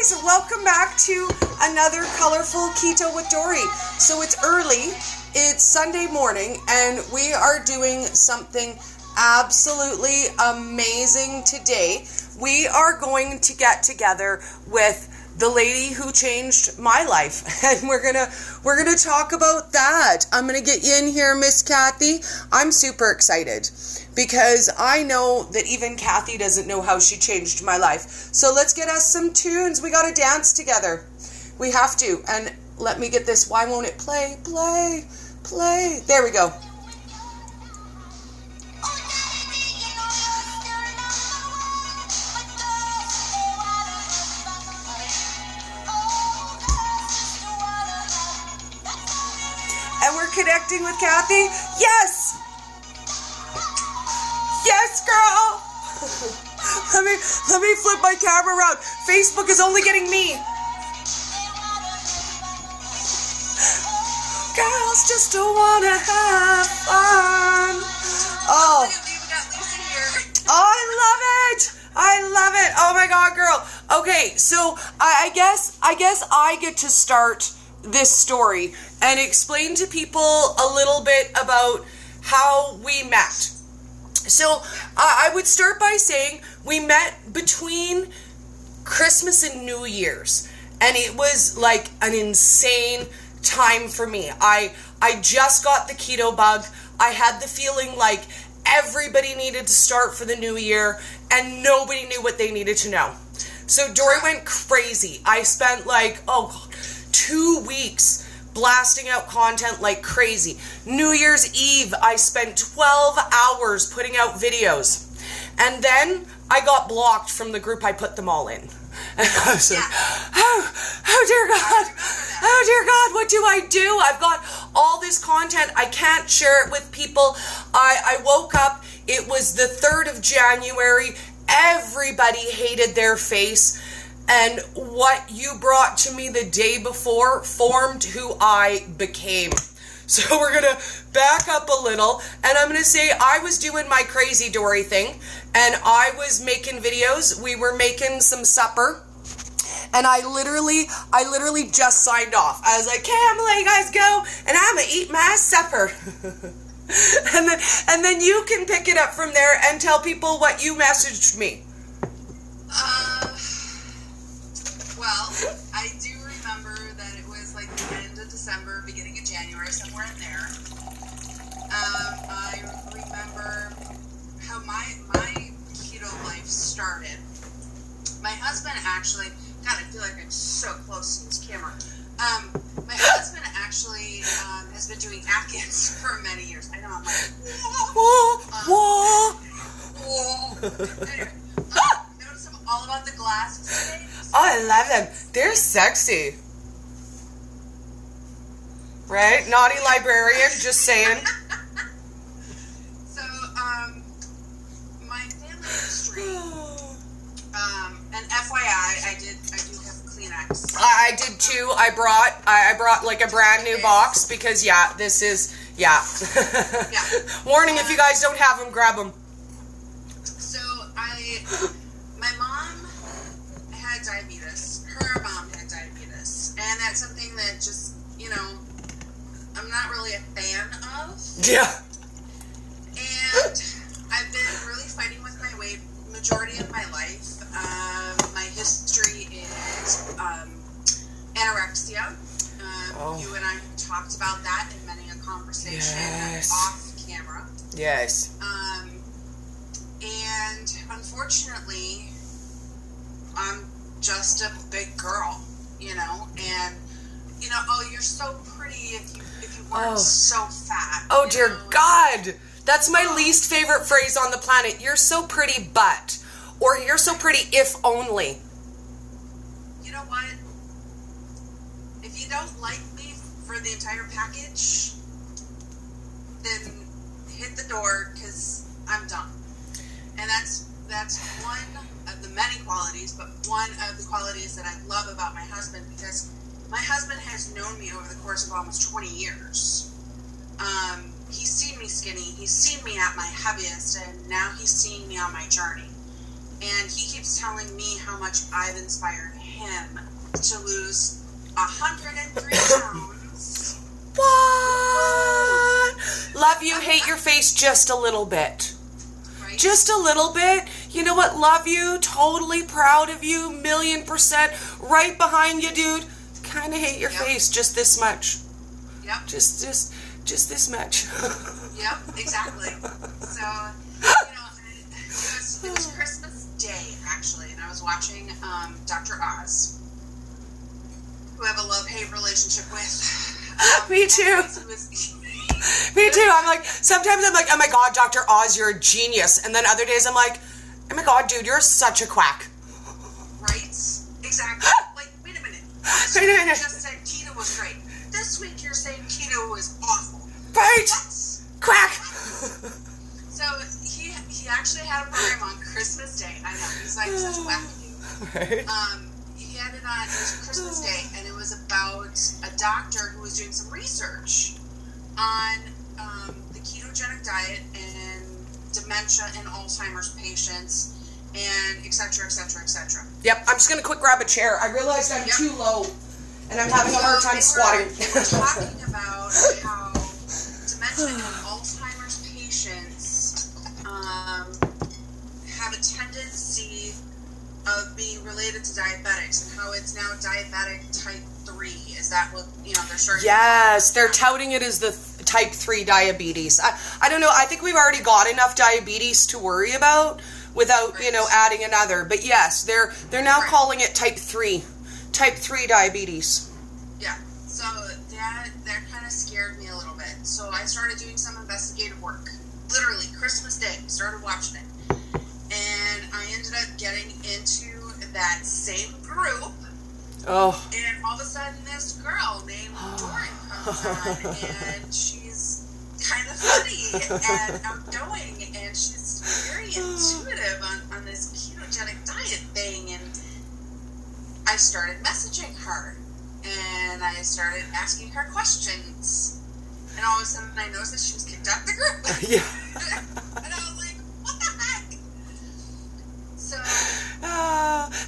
guys, welcome back to another Colourful Keto with Dori. So it's early, it's Sunday morning, and we are doing something absolutely amazing today. We are going to get together with the lady who changed my life, and we're gonna talk about that. I'm gonna get you in here, Miss Cathy. I'm super excited because I know that even Cathy doesn't know how she changed my life. So let's get us some tunes. We gotta dance together. We have to. And let me get this. Why won't it play? Play. There we go. And we're connecting with Cathy. Yes! Yes, girl! let me flip my camera around. Facebook is only getting me. Girls just don't wanna have fun. Oh. I love it. Oh my God, girl. Okay, so I guess I get to start this story and explain to people a little bit about how we met. So I would start by saying we met between Christmas and New Year's, and it was like an insane time for me. I just got the keto bug. I had the feeling like everybody needed to start for the new year and nobody knew what they needed to know. So Dori went crazy. I spent 2 weeks blasting out content like crazy. New Year's Eve, I spent 12 hours putting out videos. And then I got blocked from the group I put them all in. And I was like, oh dear God, what do I do? I've got all this content. I can't share it with people. I woke up, it was the 3rd of January. Everybody hated their face. And what you brought to me the day before formed who I became. So we're going to back up a little, and I'm going to say I was doing my crazy Dori thing, and I was making videos. We were making some supper, and I literally just signed off. I was like, okay, I'm going to let you guys go, and I'm going to eat my supper. and then you can pick it up from there and tell people what you messaged me. Well, I do remember that it was like the end of December, beginning of January, somewhere in there. I remember how my keto life started. My husband actually, God, I feel like I'm so close to this camera. My husband actually has been doing Atkins for many years. I know, I'm like, Anyway, notice I'm all about the glasses today. Oh, I love them. They're sexy. Right? Naughty librarian, just saying. So, my family history, and FYI, I do have Kleenex. I did too. I brought like a brand new box because, this is. Warning, if you guys don't have them, grab them. So, my mom had diabetes. Her mom had diabetes. And that's something that just, I'm not really a fan of. Yeah. And I've been really fighting with my weight majority of my life. My history is anorexia. You and I have talked about that in many a conversation off camera. Yes. And unfortunately, I'm just a big girl, and oh, you're so pretty if you weren't so fat. Oh dear God, that's my least favorite phrase on the planet. You're so pretty, but, or you're so pretty if only. You know what? If you don't like me for the entire package, then hit the door, because I'm done. And that's one of the many qualities, but one of the qualities that I love about my husband, because my husband has known me over the course of almost 20 years. He's seen me skinny, he's seen me at my heaviest, and now he's seeing me on my journey. And he keeps telling me how much I've inspired him to lose 103 pounds. What? Love you, hate your face just a little bit. Right? Just a little bit. You know what? Love you, totally proud of you, 1,000,000%, right behind you, dude. Kind of hate your face just this much. Yep. Just this much. Yep, exactly. So, it was Christmas Day, actually, and I was watching Dr. Oz, who I have a love-hate relationship with. Me too. Me too. Sometimes I'm like, oh my God, Dr. Oz, you're a genius. And then other days I'm like, oh my God, dude, you're such a quack. Right? Exactly. Like, wait a minute. Last week you just said keto was great. This week you're saying keto was awful. Right? Quack. So he actually had a program on Christmas Day. I know, he's like such a wackadoo. Right. He had it on, it was Christmas Day, and it was about a doctor who was doing some research on the ketogenic diet and dementia and Alzheimer's patients, and et cetera, et cetera, et cetera. Yep, I'm just going to quick grab a chair. I realized I'm too low, and I'm having a hard time squatting. They were talking about how dementia and Alzheimer's patients have a tendency of being related to diabetics, and how it's now diabetic type 3. Is that what, they're starting? Yes, they're touting it as the type 3 diabetes. I don't know. I think we've already got enough diabetes to worry about without, adding another. But yes, they're now calling it type 3 diabetes. Yeah. So that kind of scared me a little bit. So I started doing some investigative work. Literally, Christmas Day, started watching it. And I ended up getting into that same group. Oh. And all of a sudden, this girl named Dori comes on, and she's kind of funny and outgoing, and she's very intuitive on this ketogenic diet thing. And I started messaging her, and I started asking her questions. And all of a sudden, I noticed that she was kicked out of the group. Yeah. And I was like, what the heck? So...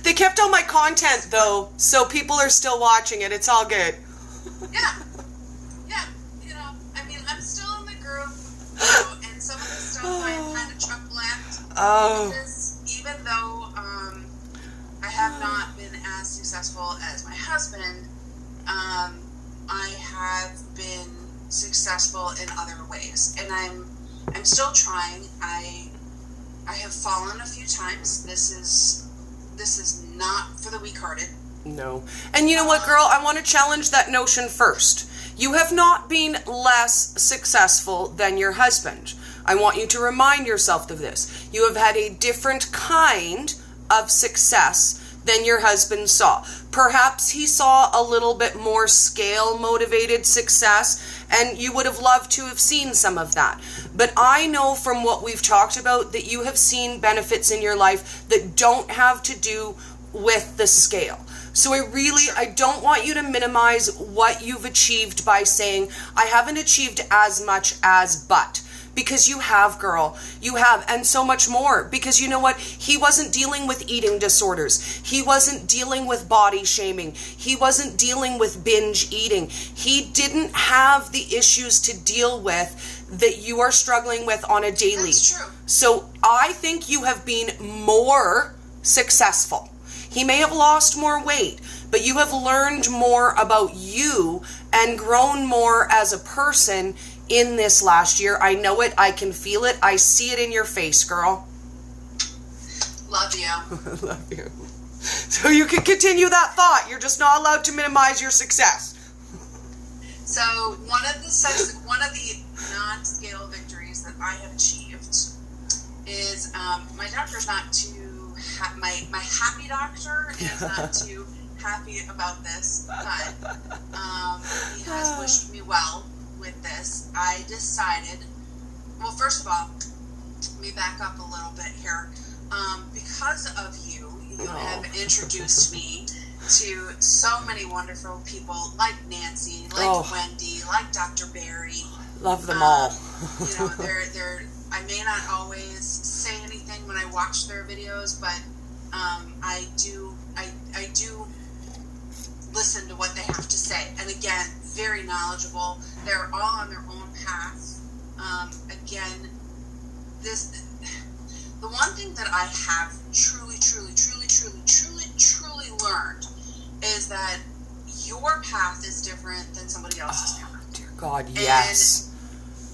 they kept all my content, though, so people are still watching it. It's all good. Yeah. I'm still in the group, and some of the stuff I'm kind of chuckle at. Oh. Because even though I have not been as successful as my husband, I have been successful in other ways, and I'm still trying. I have fallen a few times. This is not for the weak-hearted. No. And you know what, girl? I want to challenge that notion first. You have not been less successful than your husband. I want you to remind yourself of this. You have had a different kind of success than your husband saw. Perhaps he saw a little bit more scale-motivated success, and you would have loved to have seen some of that. But I know from what we've talked about that you have seen benefits in your life that don't have to do with the scale. So I don't want you to minimize what you've achieved by saying, I haven't achieved as much as but. Because you have, girl. You have, and so much more. Because you know what? He wasn't dealing with eating disorders. He wasn't dealing with body shaming. He wasn't dealing with binge eating. He didn't have the issues to deal with that you are struggling with on a daily. That's true. So I think you have been more successful. He may have lost more weight, but you have learned more about you and grown more as a person in this last year. I know it. I can feel it. I see it in your face, girl. Love you. Love you. So you can continue that thought. You're just not allowed to minimize your success. So one of the non-scale victories that I have achieved is my doctor's not too my happy doctor is not too happy about this, but he has wished me well with this. I decided, well, first of all, let me back up a little bit here. Because of you have introduced me to so many wonderful people like Nancy, like Wendy, like Dr. Barry. Love them all. They're I may not always say anything when I watch their videos, but I do listen to what they have to say. And again, very knowledgeable. They're all on their own path. Again, the one thing that I have truly learned is that your path is different than somebody else's path. Dear God, yes. And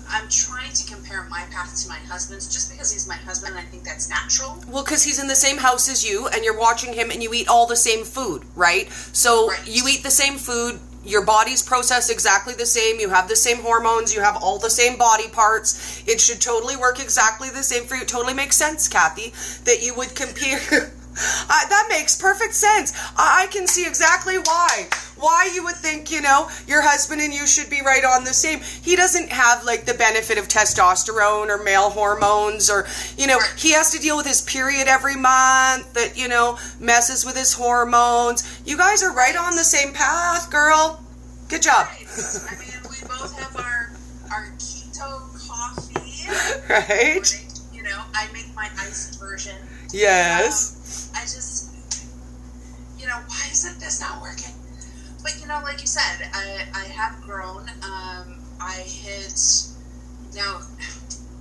I'm trying to compare my path to my husband's just because he's my husband, and I think that's natural. Well, because he's in the same house as you, and you're watching him, and you eat all the same food, right? So you eat the same food, your body's processed exactly the same, you have the same hormones, you have all the same body parts. It should totally work exactly the same for you. It totally makes sense, Cathy, that you would compare. That makes perfect sense. I can see exactly why you would think, your husband and you should be right on the same. He doesn't have like the benefit of testosterone or male hormones, or, he has to deal with his period every month that, messes with his hormones. You guys are right on the same path, girl. Good job. Right. I mean, we both have our keto coffee. Right. I make my iced version. Yes. I just, why isn't this not working? But, like you said, I have grown.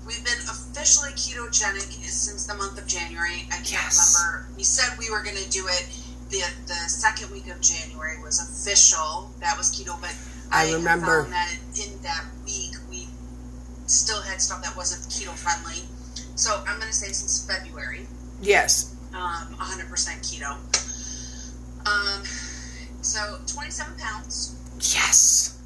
We've been officially ketogenic since the month of January. I can't remember. We said we were going to do it. The second week of January was official. That was keto, but I remember found that in that week we still had stuff that wasn't keto friendly. So I'm going to say since February. Yes. 100% keto. So 27 pounds. Yes.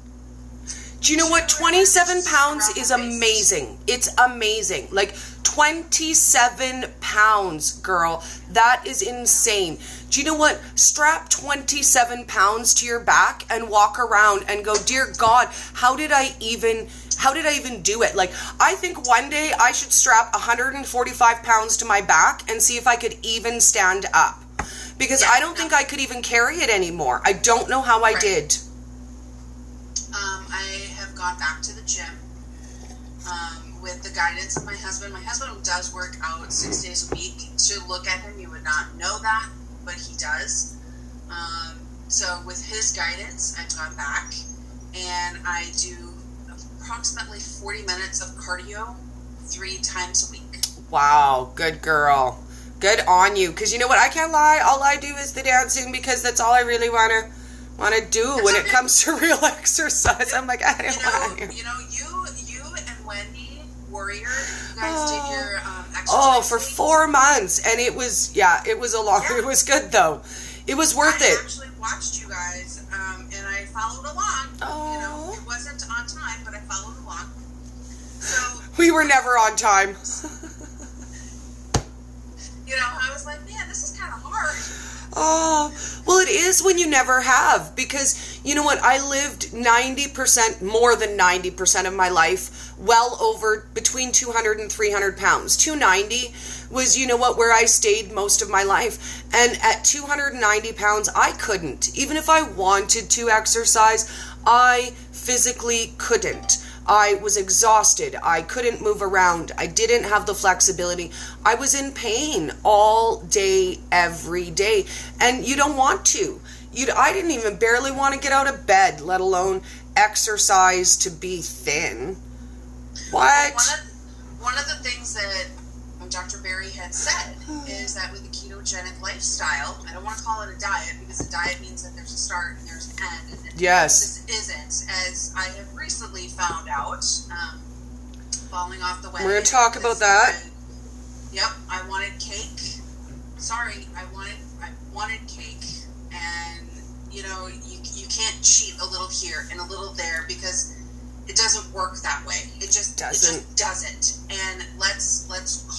Do you know what? 27 pounds is amazing. It's amazing. Like 27 pounds, girl. That is insane. Do you know what? Strap 27 pounds to your back and walk around and go, dear God, how did I even do it? Like, I think one day I should strap 145 pounds to my back and see if I could even stand up. Because I don't think I could even carry it anymore. I don't know how I did. I have gone back to the gym with the guidance of my husband. My husband does work out 6 days a week. To look at him, you would not know that, but he does. So with his guidance, I've gone back, and I do approximately 40 minutes of cardio 3 times a week. Wow, good girl. Good on you. Because you know what? I can't lie. All I do is the dancing because that's all I really want to do when it comes to real exercise. I'm like, I don't want to. You and Wendy Warrior, you guys did your exercise. Oh, for 4 months. And it was a long, it was good though. It was worth it. I actually watched you guys, and I followed along. Oh. It wasn't on time, but I followed along. So we were never on time. I was like, man, this is kind of hard. Oh, well, it is when you never have, because you know what? I lived 90%, more than 90% of my life, well over between 200 and 300 pounds. 290 was, where I stayed most of my life. And at 290 pounds, I couldn't. Even if I wanted to exercise, I physically couldn't. I was exhausted. I couldn't move around. I didn't have the flexibility. I was in pain all day, every day. And you don't want to. I didn't even barely want to get out of bed, let alone exercise to be thin. What? One of the things that Dr. Berry had said is that with the ketogenic lifestyle, I don't want to call it a diet because a diet means that there's a start and there's an end. And yes. This isn't, as I have recently found out, falling off the wagon. We're going to talk about that. Yep, I wanted cake. Sorry, I wanted cake. And, you can't cheat a little here and a little there because it doesn't work that way. It just doesn't. And let's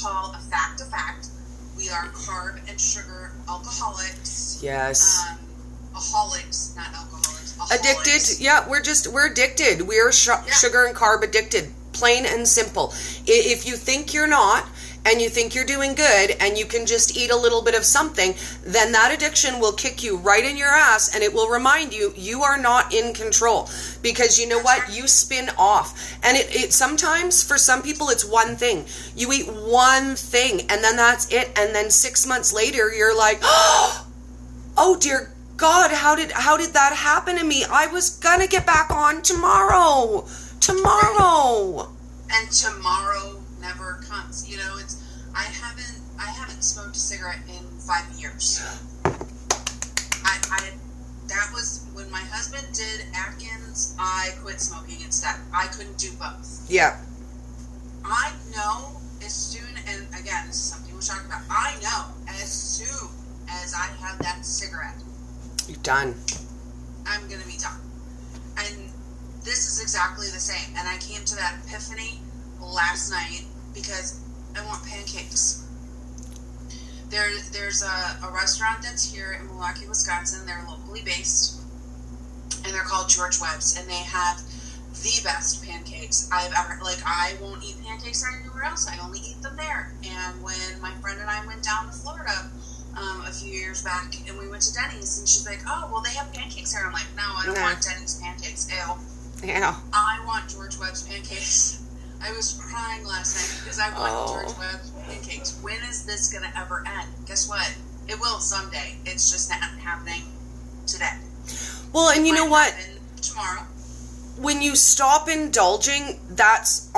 call a fact a fact. We are carb and sugar alcoholics. Yes. Aholics, not alcoholics. Aholics. Addicted. Yeah, we're addicted. We are sugar and carb addicted. Plain and simple. If you think you're not, and you think you're doing good and you can just eat a little bit of something, then that addiction will kick you right in your ass, and it will remind you you are not in control. Because you know what? You spin off. And it sometimes, for some people, it's one thing. You eat one thing and then that's it. And then 6 months later, you're like, oh dear God, how did that happen to me? I was gonna get back on tomorrow. And tomorrow never comes. You know, I haven't smoked a cigarette in 5 years. That was when my husband did Atkins, I quit smoking instead. I couldn't do both. Yeah. I know as soon, and again, this is something we're talking about, I know as soon as I have that cigarette, you're done. I'm going to be done. And this is exactly the same. And I came to that epiphany last night because I want pancakes. There's a restaurant that's here in Milwaukee, Wisconsin. They're locally based, and they're called George Webb's, and they have the best pancakes I've ever, I won't eat pancakes anywhere else. I only eat them there. And when my friend and I went down to Florida a few years back, and we went to Denny's, and she's like, oh, well, they have pancakes here. I'm like, no, I don't want Denny's pancakes. Ew. Yeah. I want George Webb's pancakes. I was crying last night because I want George Webb's pancakes. When is this going to ever end? Guess what? It will someday. It's just not happening today. Well, and you know what? Tomorrow. When you stop indulging, that's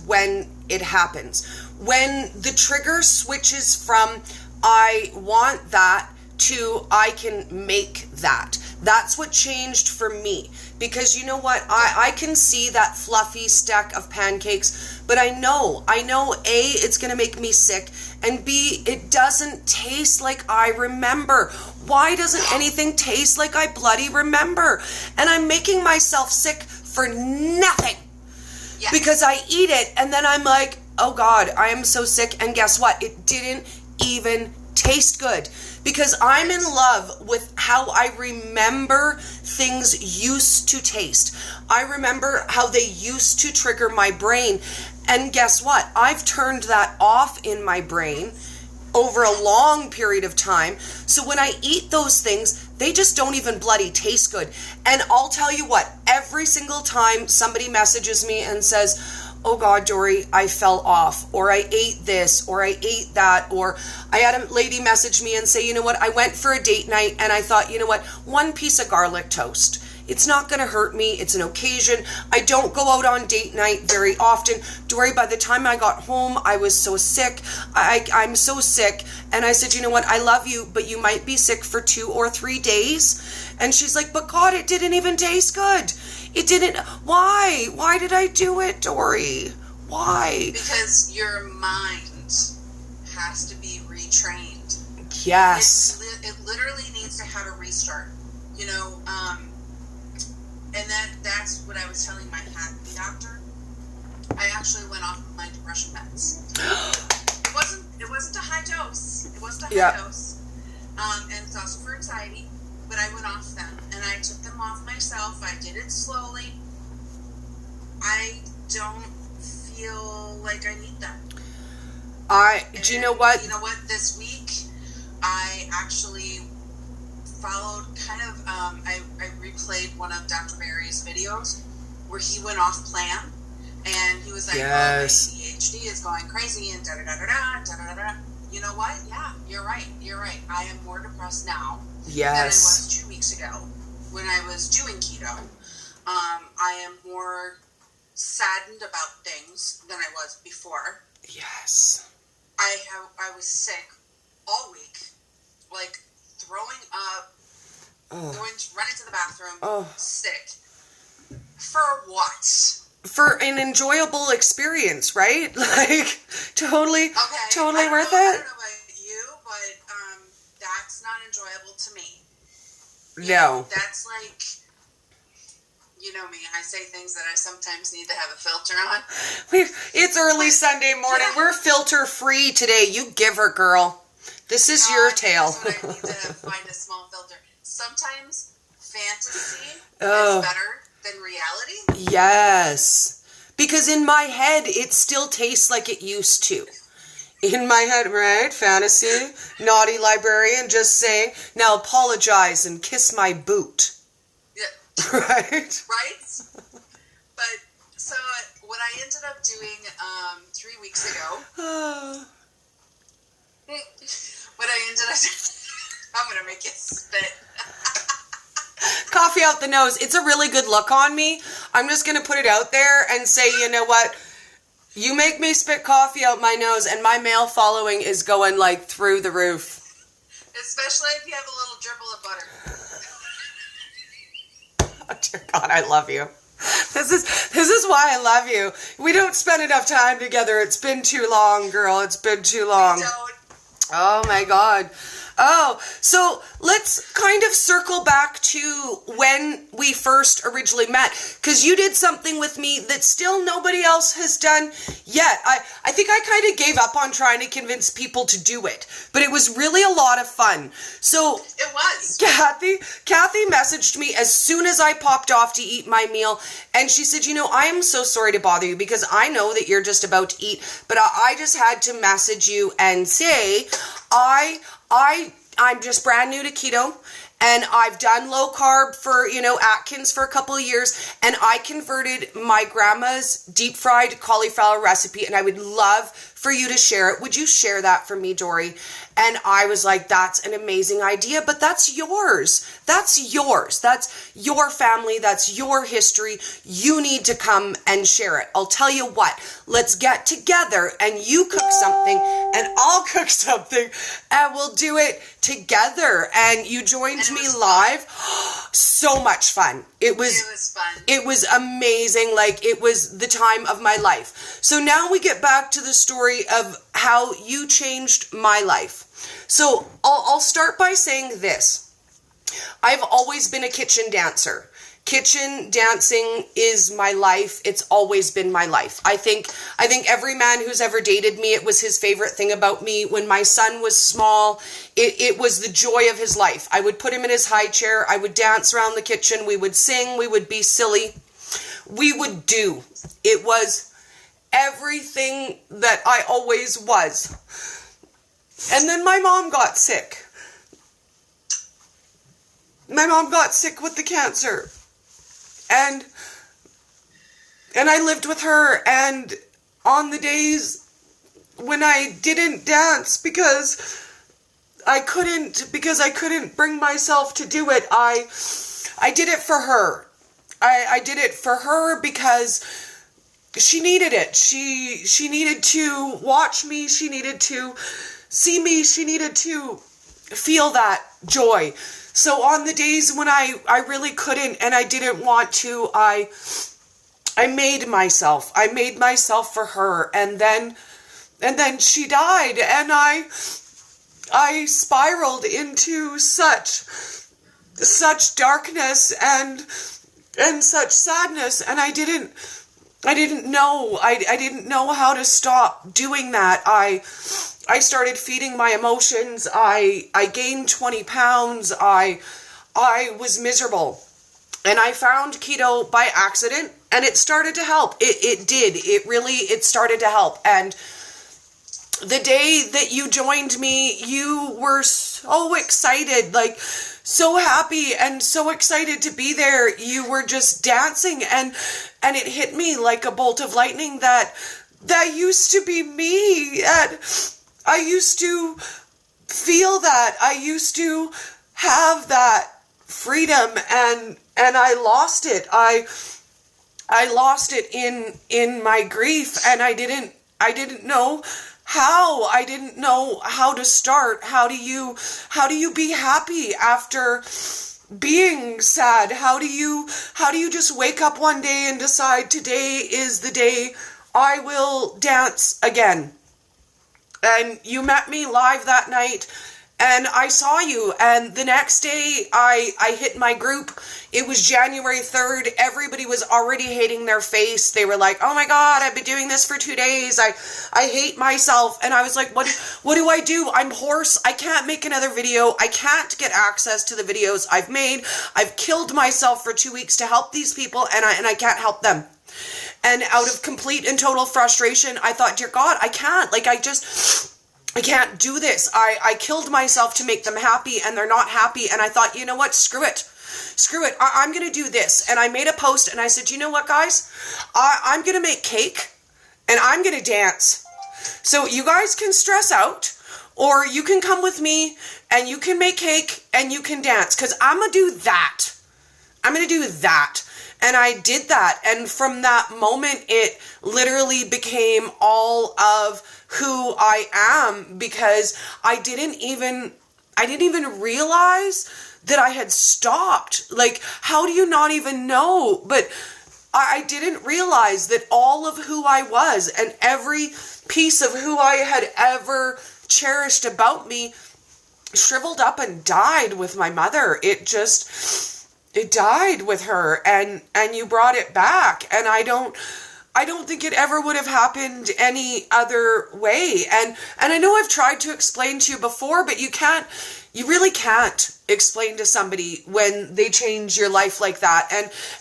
when it happens. When the trigger switches from I want that to I can make that. That's what changed for me. Because you know what? I can see that fluffy stack of pancakes, but I know, A, it's going to make me sick, and B, it doesn't taste like I remember. Why doesn't anything taste like I bloody remember? And I'm making myself sick for nothing. Yes. Because I eat it, and then I'm like, oh God, I am so sick, and guess what? It didn't even taste good. Because I'm in love with how I remember things used to taste. I remember how they used to trigger my brain. And guess what? I've turned that off in my brain over a long period of time. So when I eat those things, they just don't even bloody taste good. And I'll tell you what, every single time somebody messages me and says, oh God, Dori, I fell off, or I ate this, or I ate that, or I had a lady message me and say, you know what, I went for a date night and I thought, you know what, one piece of garlic toast. It's not going to hurt me. It's an occasion. I don't go out on date night very often. Dori, by the time I got home, I was so sick. I'm so sick. And I said, you know what, I love you, but you might be sick for 2 or 3 days. And she's like, but God, it didn't even taste good. It didn't. Why? Why did I do it, Dori? Why? Because your mind has to be retrained. Yes. It literally needs to have a restart. You know, and that's what I was telling my Cathy doctor. I actually went off my depression meds. It wasn't a high dose. It wasn't a high dose. And it's also for anxiety. But I went off them, and I took them off myself. I did it slowly. I don't feel like I need them. Do you know what? You know what? This week, I actually followed I replayed one of Dr. Barry's videos where he went off plan, and he was like, yes. Oh, my ADHD is going crazy, and da-da-da-da-da, da-da-da-da. You know what? Yeah, you're right. I am more depressed now than I was 2 weeks ago when I was doing keto. I am more saddened about things than I was before. Yes. I was sick all week, like throwing up, running to the bathroom, sick. For what? For an enjoyable experience, right? Like, totally worth it. I don't know about you, but that's not enjoyable to me. No. That's like, you know me, I say things that I sometimes need to have a filter on. It's early Sunday morning. Yeah. We're filter free today. You give her, girl. This is your tale. That's what I need to find a small filter. Sometimes fantasy is better than reality. Yes. Because in my head, it still tastes like it used to. In my head, right? Fantasy, naughty librarian, just saying, now apologize and kiss my boot. Yeah. Right? Right? But, so, what I ended up doing 3 weeks ago, what I ended up doing, I'm going to make it spit. Coffee out the nose. It's a really good look on me. I'm just going to put it out there and say, you know what? You make me spit coffee out my nose, and my male following is going, like, through the roof. Especially if you have a little dribble of butter. Oh, dear God, I love you. This is why I love you. We don't spend enough time together. It's been too long, girl. It's been too long. We don't. Oh, my God. Oh, so let's kind of circle back to when we first originally met, because you did something with me that still nobody else has done yet. I think I kind of gave up on trying to convince people to do it, but it was really a lot of fun. So it was. Cathy messaged me as soon as I popped off to eat my meal, and she said, you know, I am so sorry to bother you because I know that you're just about to eat, but I just had to message you and say, I'm just brand new to keto, and I've done low carb for, Atkins for a couple of years, and I converted my grandma's deep fried cauliflower recipe, and I would love for you to share it. Would you share that for me, Dori? And I was like, that's an amazing idea, but that's yours. That's yours. That's your family. That's your history. You need to come and share it. I'll tell you what, let's get together and you cook something and I'll cook something and we'll do it together. And you joined me live. So much fun. It was fun. It was amazing. Like, it was the time of my life. So now we get back to the story of how you changed my life. So I'll start by saying this. I've always been a kitchen dancer. Kitchen dancing is my life. It's always been my life. I think every man who's ever dated me, it was his favorite thing about me. When my son was small, it was the joy of his life. I would put him in his high chair. I would dance around the kitchen. We would sing. We would be silly. We would do. It was everything that I always was. And then my mom got sick. My mom got sick with the cancer. And I lived with her, and on the days when I didn't dance because I couldn't bring myself to do it, I did it for her. I did it for her because she needed it. She needed to watch me. She needed to see me. She needed to feel that joy. So on the days when I really couldn't and I didn't want to, I made myself. I made myself for her. And then she died, and I spiraled into such darkness and such sadness, and I didn't know. I didn't know how to stop doing that. I started feeding my emotions. I gained 20 pounds. I was miserable. And I found keto by accident, and it started to help. It did. It started to help. And the day that you joined me, you were so excited, like so happy and so excited to be there. You were just dancing, and it hit me like a bolt of lightning that used to be me. And I used to feel that. I used to have that freedom, and I lost it. I lost it in my grief, and I didn't know how. I didn't know how to start. How do you be happy after being sad? How do you just wake up one day and decide today is the day I will dance again? And you met me live that night, and I saw you, and the next day I hit my group. It was January 3rd. Everybody was already hating their face. They were like, oh my God, I've been doing this for 2 days. I hate myself. And I was like, what do I do? I'm hoarse. I can't make another video. I can't get access to the videos I've made. I've killed myself for 2 weeks to help these people, and I can't help them. And out of complete and total frustration, I thought, dear God, I can't. Like, I just I can't do this. I killed myself to make them happy and they're not happy. And I thought, you know what? Screw it. Screw it. I'm going to do this. And I made a post and I said, you know what, guys? I'm going to make cake and I'm going to dance. So you guys can stress out, or you can come with me and you can make cake and you can dance, because I'm going to do that. I'm going to do that. And I did that. And from that moment, it literally became all of who I am, because I didn't even realize that I had stopped. Like, how do you not even know? But I didn't realize that all of who I was and every piece of who I had ever cherished about me shriveled up and died with my mother. It died with her, and you brought it back. And I don't think it ever would have happened any other way. And I know I've tried to explain to you before, but you really can't explain to somebody when they change your life like that.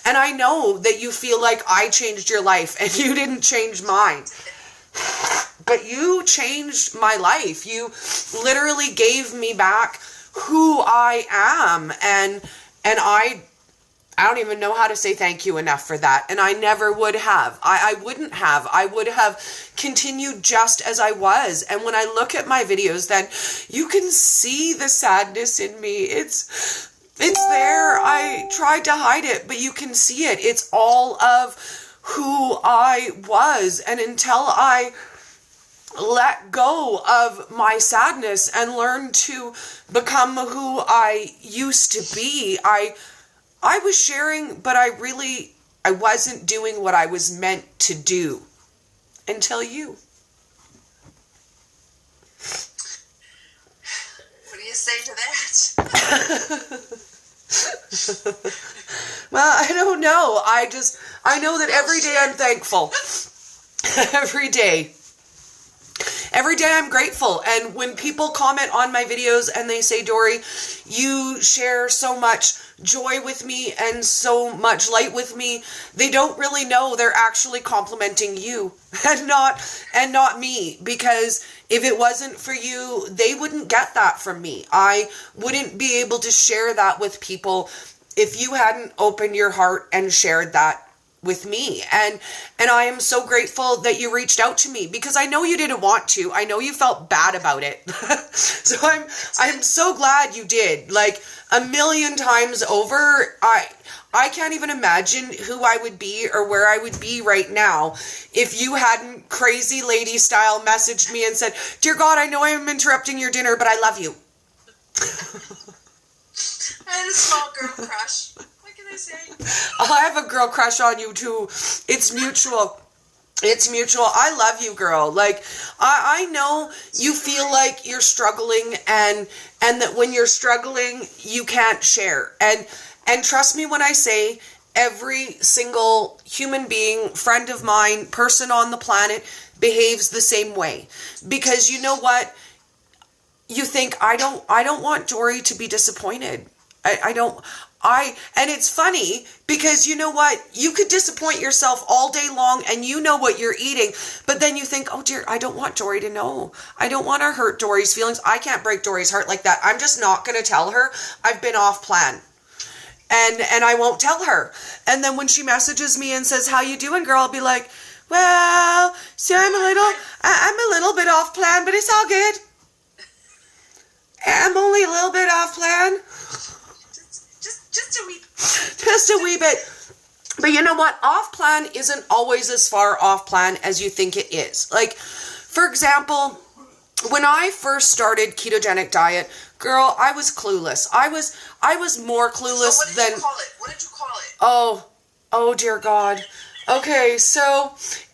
And I know that you feel like I changed your life and you didn't change mine. But you changed my life. You literally gave me back who I am. And I don't even know how to say thank you enough for that. And I never would have. I wouldn't have. I would have continued just as I was. And when I look at my videos, then you can see the sadness in me. It's there. I tried to hide it, but you can see it. It's all of who I was. And until I let go of my sadness and learn to become who I used to be, I was sharing, but I wasn't doing what I was meant to do until you. What do you say to that? Well, I don't know. I know that every day I'm thankful. Every day. Every day I'm grateful. And when people comment on my videos and they say, Dori, you share so much joy with me and so much light with me, they don't really know they're actually complimenting you and not me. Because if it wasn't for you, they wouldn't get that from me. I wouldn't be able to share that with people if you hadn't opened your heart and shared that with me. And I am so grateful that you reached out to me, because I know you didn't want to. I know you felt bad about it. So I'm so glad you did. Like, 1,000,000 times over. I can't even imagine who I would be or where I would be right now if you hadn't crazy lady style messaged me and said, dear God, I know I'm interrupting your dinner, but I love you. I had a small girl crush. What can I say? I have a girl crush on you too. It's mutual. It's mutual. I love you, girl. Like, I know you feel like you're struggling, and that when you're struggling, you can't share. And trust me when I say, every single human being, friend of mine, person on the planet behaves the same way. Because you know what? You think, I don't want Dori to be disappointed. And it's funny because you know what? You could disappoint yourself all day long and you know what you're eating, but then you think, oh dear, I don't want Dori to know. I don't want to hurt Dori's feelings. I can't break Dori's heart like that. I'm just not going to tell her I've been off plan. And I won't tell her. And then when she messages me and says, how you doing, girl? I'll be like, well, see, I'm a little bit off plan, but it's all good. I'm only a little bit off plan. Just a wee bit. Just a wee bit. But you know what? Off plan isn't always as far off plan as you think it is. Like, for example, when I first started ketogenic diet, girl, I was clueless. I was more clueless than... What did you call it? Oh dear God. Okay, so...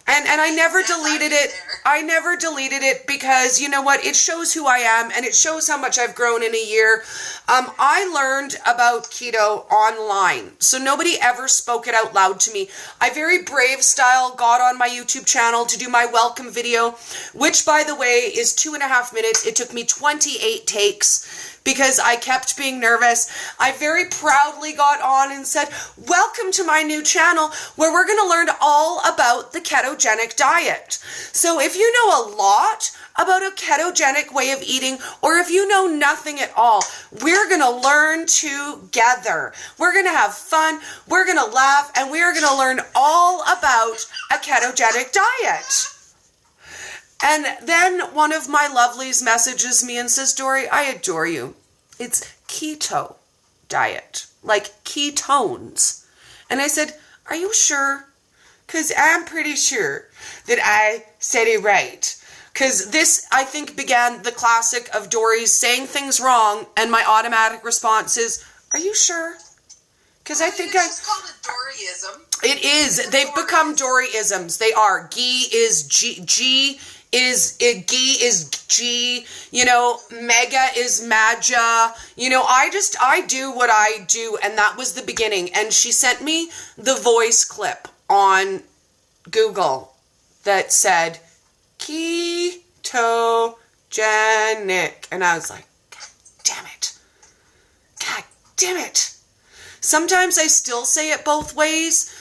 And I never deleted it. I never deleted it because, you know what, it shows who I am and it shows how much I've grown in a year. I learned about keto online, so nobody ever spoke it out loud to me. I very brave style got on my YouTube channel to do my welcome video, which, by the way, is 2.5 minutes. It took me 28 takes because I kept being nervous. I very proudly got on and said, welcome to my new channel where we're going to learn all about the keto ketogenic diet. So if you know a lot about a ketogenic way of eating, or if you know nothing at all, we're going to learn together. We're going to have fun, we're going to laugh, and we are going to learn all about a ketogenic diet. And then one of my lovelies messages me and says, Dori, I adore you. It's keto diet, like ketones. And I said, are you sure? Because I'm pretty sure that I said it right. Because this, I think, began the classic of Dori's saying things wrong, and my automatic response is, are you sure? Because I think it's called a Doriism. It is. They've become Doriisms. They are. Ghee is G G, you know, mega is maja, you know, I do what I do, and that was the beginning. And she sent me the voice clip on Google that said ketogenic, and I was like, God damn it. Sometimes I still say it both ways.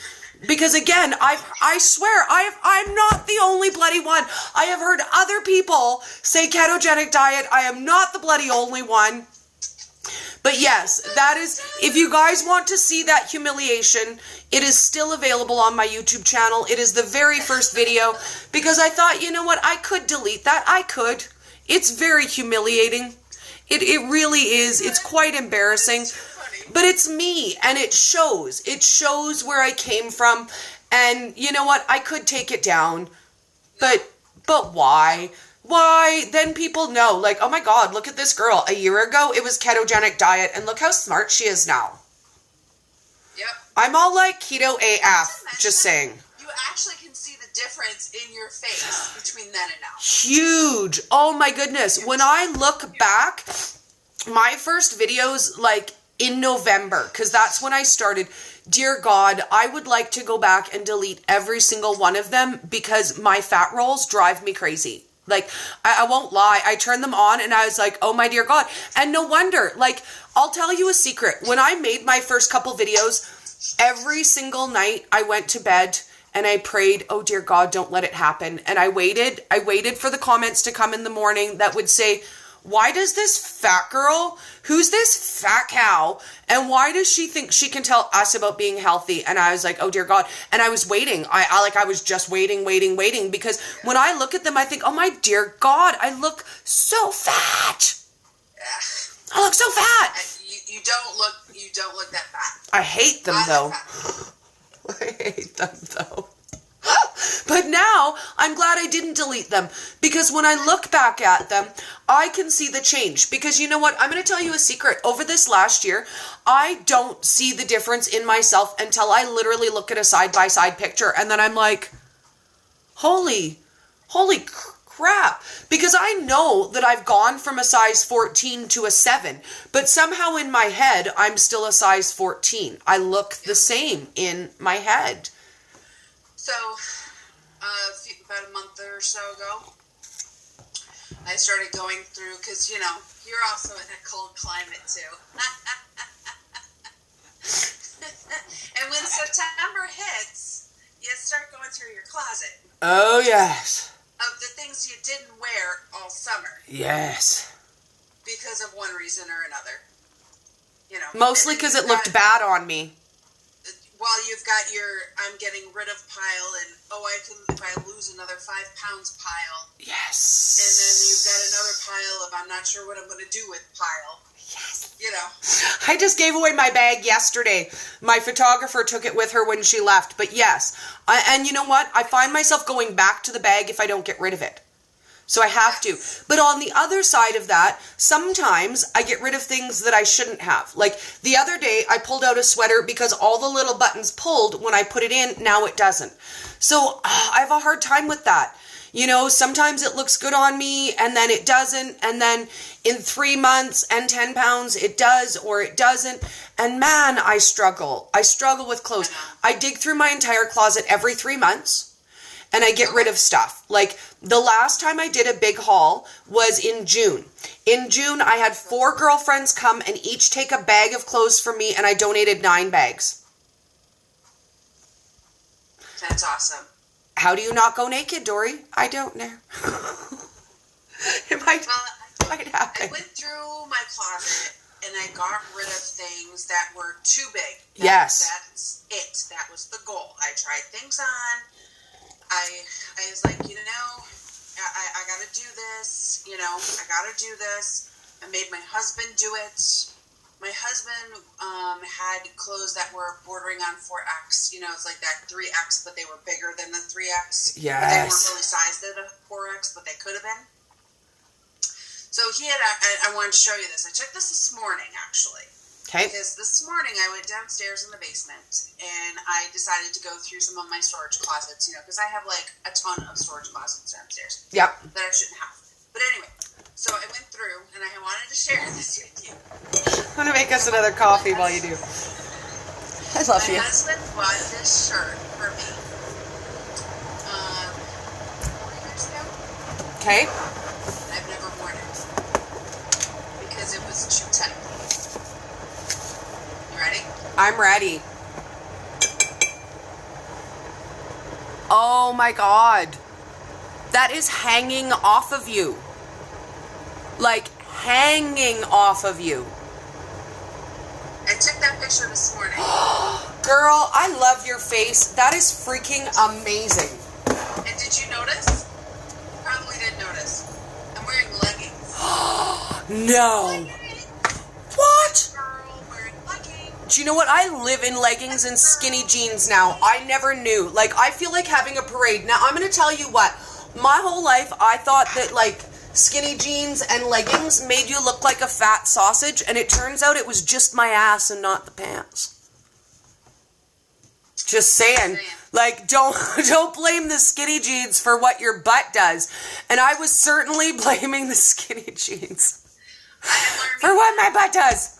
Because again, I swear, I'm not the only bloody one. I have heard other people say ketogenic diet. I am not the bloody only one. But yes, that is, if you guys want to see that humiliation, it is still available on my YouTube channel. It is the very first video, because I thought, you know what, I could delete that. I could. It's very humiliating. It really is. It's quite embarrassing. But it's me, and it shows. It shows where I came from, and you know what? I could take it down, but why? Why? Then people know, like, oh my God, look at this girl. A year ago, it was ketogenic diet, and look how smart she is now. Yep. I'm all like keto AF, just saying. You actually can see the difference in your face between then and now. Huge. Oh my goodness. When I look back, my first videos, like, in November, because that's when I started. Dear God, I would like to go back and delete every single one of them, because my fat rolls drive me crazy. Like, I won't lie. I turned them on and I was like, oh my dear God. And no wonder. Like, I'll tell you a secret. When I made my first couple videos, every single night I went to bed and I prayed, oh dear God, don't let it happen. And I waited for the comments to come in the morning that would say, why does this fat girl, who's this fat cow, and why does she think she can tell us about being healthy? And I was like, oh dear God. And I was waiting. I was just waiting, because when I look at them, I think, oh my dear God, I look so fat. I look so fat. You don't look that fat. I hate them though. I hate them though. But now, I'm glad I didn't delete them, because when I look back at them, I can see the change. Because you know what? I'm going to tell you a secret. Over this last year, I don't see the difference in myself until I literally look at a side-by-side picture, and then I'm like, holy crap. Because I know that I've gone from a size 14 to a 7, but somehow in my head, I'm still a size 14. I look the same in my head. So, about a month or so ago, I started going through, because, you know, you're also in a cold climate too. And when September hits, you start going through your closet. Oh, yes. Of the things you didn't wear all summer. Yes. Because of one reason or another. You know. Mostly because it looked bad on me. Well, you've got your I'm getting rid of pile, and if I lose another 5 pounds pile. Yes. And then you've got another pile of I'm not sure what I'm going to do with pile. Yes. You know. I just gave away my bag yesterday. My photographer took it with her when she left. But yes. And you know what? I find myself going back to the bag if I don't get rid of it. So I have to. But on the other side of that, sometimes I get rid of things that I shouldn't have. Like the other day, I pulled out a sweater because all the little buttons pulled when I put it in. Now it doesn't. So I have a hard time with that. You know, sometimes it looks good on me and then it doesn't. And then in 3 months and 10 pounds, it does or it doesn't. And man, I struggle. I struggle with clothes. I dig through my entire closet every 3 months. And I get rid of stuff. Like the last time I did a big haul was in June. In June, I had 4 girlfriends come and each take a bag of clothes from me, and I donated 9 bags. That's awesome. How do you not go naked, Dori? I don't know. It might happen. I went through my closet and I got rid of things that were too big. Yes. That's it. That was the goal. I tried things on. I was like, I got to do this. I got to do this. I made my husband do it. My husband had clothes that were bordering on 4X. It's like that 3X, but they were bigger than the 3X. Yes. They weren't really sized at a 4X, but they could have been. So I wanted to show you this. I checked this morning, actually. Okay. Because this morning I went downstairs in the basement and I decided to go through some of my storage closets, because I have like a ton of storage closets downstairs. Yep. That I shouldn't have. But anyway, so I went through and I wanted to share this with you. I'm going to make us another coffee while you do. I love you. My husband bought this shirt for me 4 years ago. Okay. I've never worn it because it was too tight. You ready? I'm ready. Oh my God. That is hanging off of you. Like hanging off of you. I took that picture this morning. Girl, I love your face. That is freaking amazing. And did you notice? You probably didn't notice. I'm wearing leggings. No. What? Girl wearing leggings. Do you know what? I live in leggings and skinny jeans now. I never knew. Like, I feel like having a parade. Now, I'm going to tell you what. My whole life, I thought that, like, skinny jeans and leggings made you look like a fat sausage, and it turns out it was just my ass and not the pants. Just saying. Like, don't blame the skinny jeans for what your butt does. And I was certainly blaming the skinny jeans for what my butt does.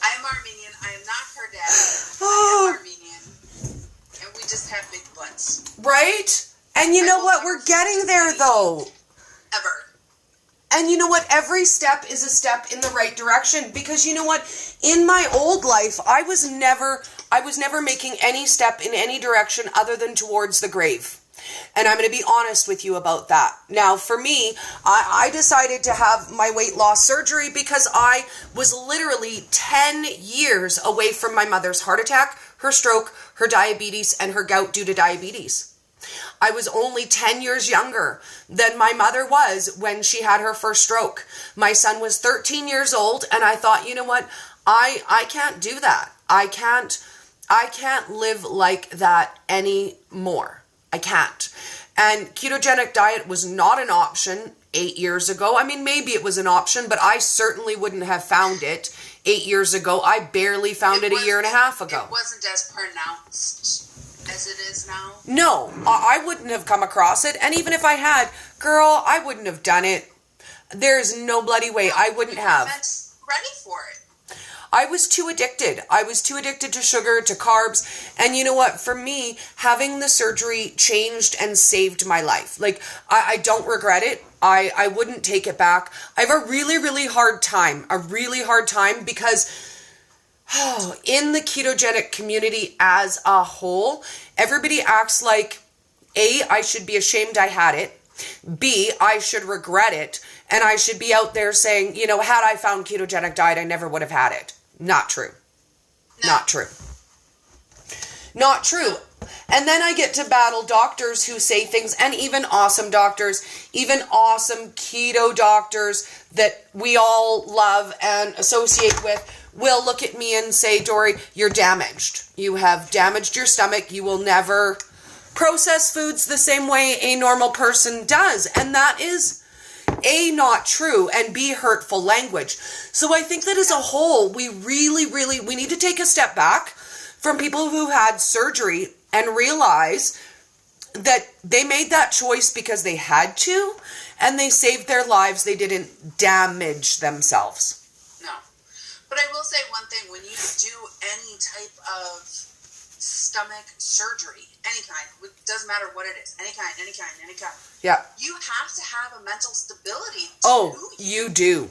I am Armenian. I am not Kardashian. I am Armenian. And we just have big butts. Right? And you know what? We're getting there, though. Ever. And you know what? Every step is a step in the right direction. Because you know what? In my old life, I was never making any step in any direction other than towards the grave. And I'm going to be honest with you about that. Now, for me, I decided to have my weight loss surgery because I was literally 10 years away from my mother's heart attack, her stroke, her diabetes, and her gout due to diabetes. I was only 10 years younger than my mother was when she had her first stroke. My son was 13 years old, and I thought, you know what? I can't do that. I can't live like that anymore. I can't. And ketogenic diet was not an option 8 years ago. I mean, maybe it was an option, but I certainly wouldn't have found it 8 years ago. I barely found it a year and a half ago. It wasn't as pronounced as it is now? No, I wouldn't have come across it. And even if I had, girl, I wouldn't have done it. There's no bloody way I wouldn't have. Ready for it. I was too addicted. I was too addicted to sugar, to carbs. And you know what? For me, having the surgery changed and saved my life. Like, I don't regret it. I wouldn't take it back. I have a really, really hard time. Because in the ketogenic community as a whole, everybody acts like, A, I should be ashamed I had it. B, I should regret it. And I should be out there saying, you know, had I found ketogenic diet, I never would have had it. Not true. No. Not true. Not true. And then I get to battle doctors who say things, and even awesome doctors, even awesome keto doctors that we all love and associate with, will look at me and say, Dori, you're damaged. You have damaged your stomach. You will never process foods the same way a normal person does. And that is A, not true, and B, hurtful language. So I think that as a whole, we need to take a step back from people who had surgery and realize that they made that choice because they had to, and they saved their lives. They didn't damage themselves. No. But I will say one thing. When you do any type of stomach surgery, any kind, it doesn't matter what it is, any kind. Yeah. You have to have a mental stability to you do.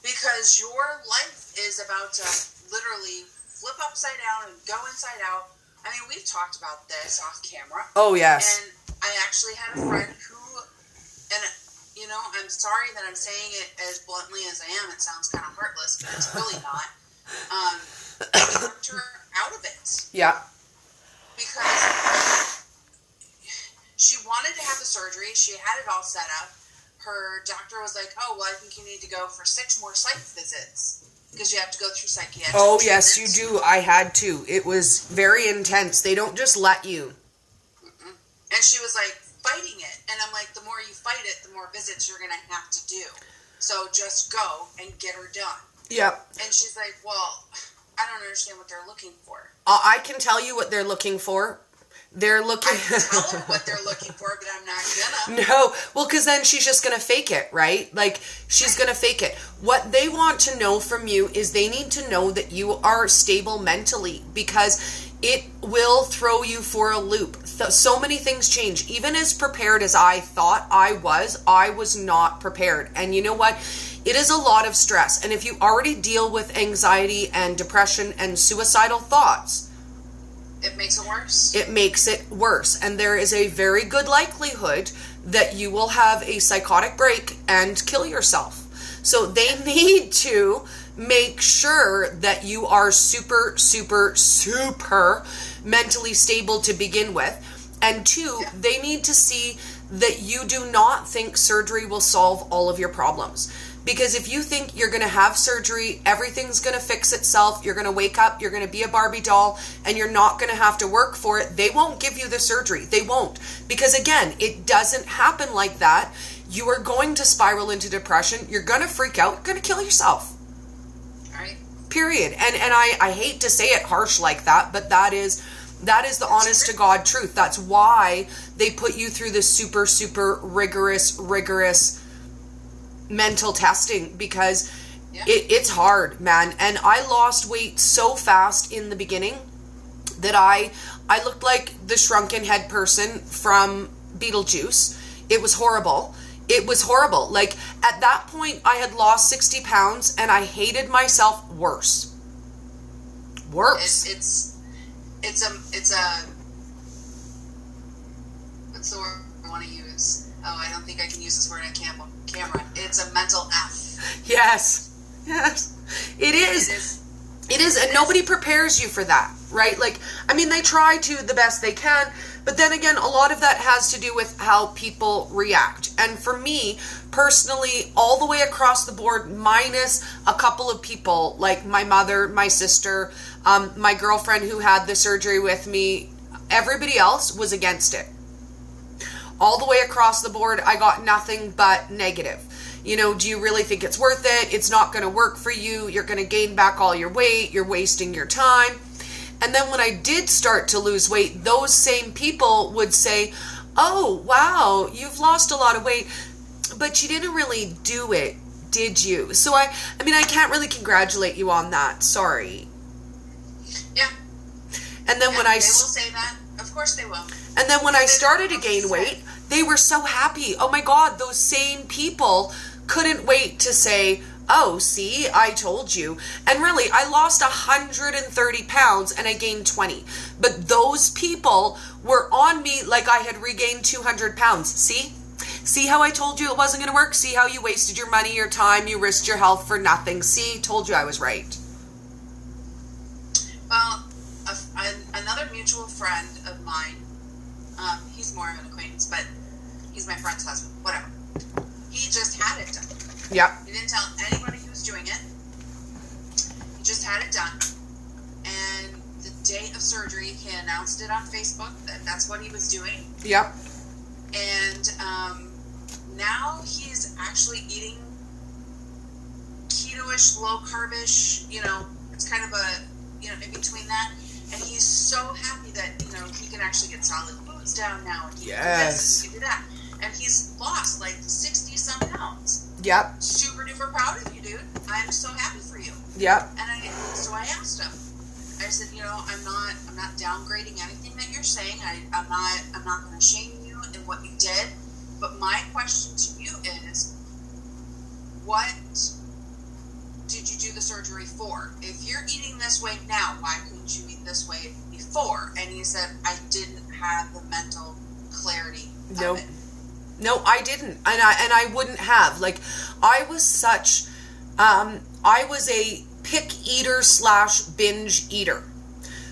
Because your life is about to literally flip upside down and go inside out I mean, we've talked about this off camera. Oh, yes. And I actually had a friend who, and, you know, I'm sorry that I'm saying it as bluntly as I am. It sounds kind of heartless, but it's really not. Talked her out of it. Yeah. Because she wanted to have the surgery. She had it all set up. Her doctor was like, oh, well, I think you need to go for 6 more psych visits. Because you have to go through psychiatric Oh, yes, you treatments. do. I had to. It was very intense. They don't just let you. Mm-mm. And she was like fighting it. And I'm like, the more you fight it, the more visits you're going to have to do. So just go and get her done. Yep. And she's like, well, I don't understand what they're looking for. I can tell you what they're looking for. They're looking... I can tell her what they're looking for, but I'm not gonna. No, well, because then she's just going to fake it, right? Like, she's going to fake it. What they want to know from you is they need to know that you are stable mentally, because it will throw you for a loop. So many things change. Even as prepared as I thought I was not prepared. And you know what? It is a lot of stress. And if you already deal with anxiety and depression and suicidal thoughts, it makes it worse. It makes it worse. And there is a very good likelihood that you will have a psychotic break and kill yourself. So they need to make sure that you are super, super, super mentally stable to begin with. And 2, they need to see that you do not think surgery will solve all of your problems. Because if you think you're going to have surgery, everything's going to fix itself, you're going to wake up, you're going to be a Barbie doll, and you're not going to have to work for it, they won't give you the surgery. They won't. Because again, it doesn't happen like that. You are going to spiral into depression. You're going to freak out. You're going to kill yourself. Right. Period. And I hate to say it harsh like that, but that is the honest to God truth. That's why they put you through this super, super rigorous mental testing, because it's hard, man. And I lost weight so fast in the beginning that I looked like the shrunken head person from Beetlejuice. It was horrible. It was horrible. Like, at that point, I had lost 60 pounds and I hated myself worse. It's a what's the word I want to use? Oh, I don't think I can use this word on camera. It's a mental F. Yes. It is. And nobody prepares you for that, right? Like, I mean, they try to the best they can, but then again, a lot of that has to do with how people react. And for me, personally, all the way across the board, minus a couple of people, like my mother, my sister, my girlfriend who had the surgery with me, everybody else was against it. All the way across the board, I got nothing but negative. You know, do you really think it's worth it? It's not going to work for you. You're going to gain back all your weight. You're wasting your time. And then when I did start to lose weight, those same people would say, oh, wow, you've lost a lot of weight, but you didn't really do it, did you? So I mean, I can't really congratulate you on that. Sorry. Yeah. And then when they will say that. Of course they will. And then when I started to gain weight, they were so happy. Oh my God, those same people couldn't wait to say, oh, see, I told you. And really, I lost 130 pounds and I gained 20. But those people were on me like I had regained 200 pounds. See how I told you it wasn't going to work? See how you wasted your money, your time, you risked your health for nothing? See, told you I was right. Well, another mutual friend of mine, he's more of an acquaintance, but he's my friend's husband, whatever. He just had it done. Yeah. He didn't tell anybody he was doing it. He just had it done. And the day of surgery, he announced it on Facebook that that's what he was doing. Yep. And now he's actually eating keto-ish, low-carb-ish, it's kind of a, in between that. And he's so happy that, he can actually get solid foods down now. And he can do this and he can do that. And he's lost like 60-some pounds. Yep. Super duper proud of you, dude. I'm so happy for you. Yep. And so I asked him. I said, I'm not downgrading anything that you're saying. I'm not going to shame you in what you did. But my question to you is, what did you do the surgery for? If you're eating this way now, why couldn't you eat this way before? And he said, I didn't have the mental clarity of it. No, I didn't. And I wouldn't have. Like, I was such, I was a pick eater / binge eater.